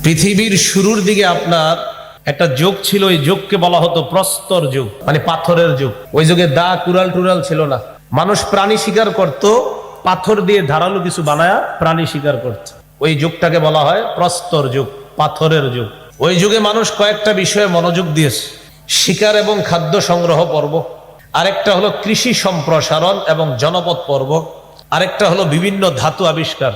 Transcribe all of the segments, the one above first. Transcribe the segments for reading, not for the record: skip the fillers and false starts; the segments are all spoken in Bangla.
পৃথিবীর শুরুর দিকে আপনার একটা যুগ ছিল, ওই যুগকে বলা হতো প্রস্তর যুগ, মানে পাথরের যুগ। ওই যুগে দা কুড়াল টুরাল ছিল না, মানুষ প্রাণী শিকার করত, পাথর দিয়ে ধারালো কিছু বানায়া প্রাণী শিকার করত। ওই যুগটাকে বলা হয় প্রস্তর যুগ, পাথরের যুগ। ওই যুগে মানুষ কয়েকটা বিষয়ে মনোযোগ দিয়েছে: শিকার এবং খাদ্য সংগ্রহ পর্ব, আরেকটা হলো কৃষি সম্প্রসারণ এবং জনপদ পর্ব, আরেকটা হলো বিভিন্ন ধাতু আবিষ্কার।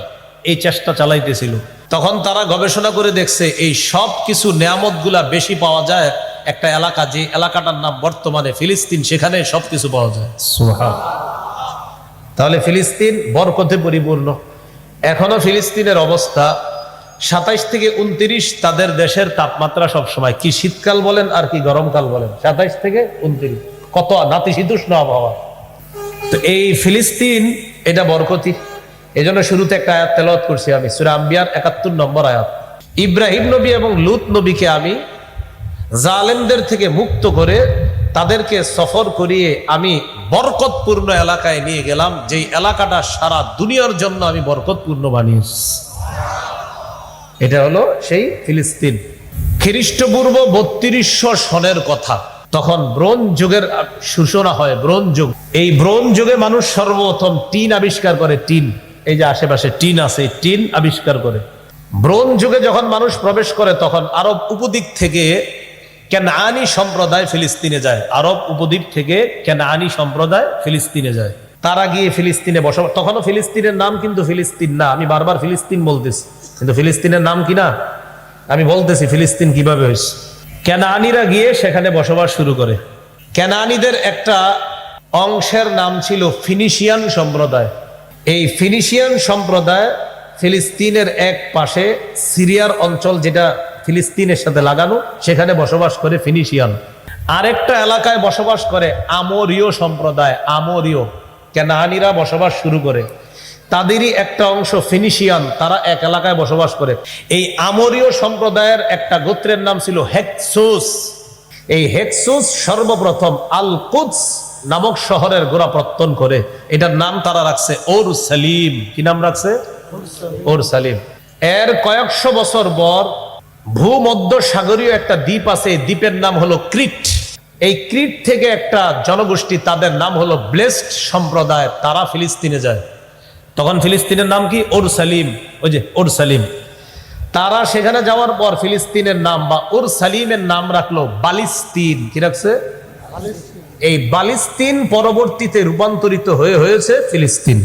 এই চেষ্টা চালাইতেছিল। তখন তারা গবেষণা করে দেখছে এই সব কিছু নেয়ামত গুলা বেশি পাওয়া যায় একটা এলাকা, যে এলাকাটার নাম বর্তমানে ফিলিস্তিন, সেখানে সবকিছু পাওয়া যায়। সুবহান। তাহলে ফিলিস্তিন বরকতে পরিপূর্ণ। এখনো ফিলিস্তিনের অবস্থা 27 থেকে 29 তাদের দেশের তাপমাত্রা সবসময়, কি শীতকাল বলেন আর কি গরমকাল বলেন, 27 থেকে 29, কত নাতিশীতোষ্ণ আবহাওয়া। তো এই ফিলিস্তিন এটা বরকতি। এই জন্য শুরুতে একটা আয়াত তেলাওয়াত করছি আমি, সূরা আম্বিয়ার 71 নম্বর আয়াত। ইব্রাহিম নবী এবং লূত নবীকে আমি জালেমদের থেকে মুক্ত করে তাদেরকে সফর করিয়ে আমি বরকতপূর্ণ এলাকায় নিয়ে গেলাম, যেই এলাকাটা সারা দুনিয়ার জন্য আমি বরকতপূর্ণ বানিয়েছি। এটা হলো সেই ফিলিস্তিন। খ্রিস্টপূর্ব 3200 সনের কথা। তখন ব্রোঞ্জ যুগের সূচনা হয়, ব্রোঞ্জ যুগ। এই ব্রোঞ্জ যুগে মানুষ সর্বপ্রথম টিন আবিষ্কার করে। টিন, এই যে আশেপাশে টিন আছে, টিন আবিষ্কার করে। ব্রোঞ্জ যুগে যখন মানুষ প্রবেশ করে তখন আরব উপদ্বীপ থেকে কেনানি সম্প্রদায় ফিলিস্তিনে যায়। আরব উপদ্বীপ থেকে কেনানি সম্প্রদায় ফিলিস্তিনে যায়। তারা গিয়ে ফিলিস্তিনে বসবাস। তখনও ফিলিস্তিনের নাম কিন্তু ফিলিস্তিন না। আমি বারবার ফিলিস্তিন বলতেছি, কিন্তু ফিলিস্তিনের নাম কি না আমি বলতেছি। ফিলিস্তিন কিভাবে হয়েছে? কেনানিরা গিয়ে সেখানে বসবাস শুরু করে। কেনানিদের একটা অংশের নাম ছিল ফিনিশিয়ান সম্প্রদায়। এই ফিনিশিয়ান সম্প্রদায় ফিলিস্তিনের এক পাশে সিরিয়ার অঞ্চল, যেটা ফিলিস্তিনের সাথে লাগানো, সেখানে বসবাস করে ফিনিশিয়ান। আরেকটা এলাকায় বসবাস করে আমোরীয় সম্প্রদায়। আমোরীয় কেনানিরা বসবাস শুরু করে, তাদেরই একটা অংশ ফিনিশিয়ান, তারা এক এলাকায় বসবাস করে। এই আমোরীয় সম্প্রদায়ের একটা গোত্রের নাম ছিল হেক্সুস। এই হেক্সুস সর্বপ্রথম আল কুদস নামক শহরের গোড়াপত্তন করে। এটার নাম তারা রাখছে ওর সালিম। কি নাম রাখছে? ওর সালিম। এর কয়েকশো বছর পর ভূমধ্য সাগরীয় একটা দ্বীপ আছে, দ্বীপের নাম হলো ক্রিট। এই ক্রিট থেকে একটা জনগোষ্ঠী, তাদের নাম হলো ব্লেসড সম্প্রদায়, তারা ফিলিস্তিনে যায়। তখন ফিলিস্তিনের নাম কি? ওর সালিম। ওই যে ওর সালিম। তারা সেখানে যাওয়ার পর ফিলিস্তিনের নাম বা ওর সালিমের নাম রাখলো বালিস্তিন। কি রাখছে? এই বালিস্তিন পরবর্তীতে রূপান্তরিত হয়েছে ফিলিস্তিন।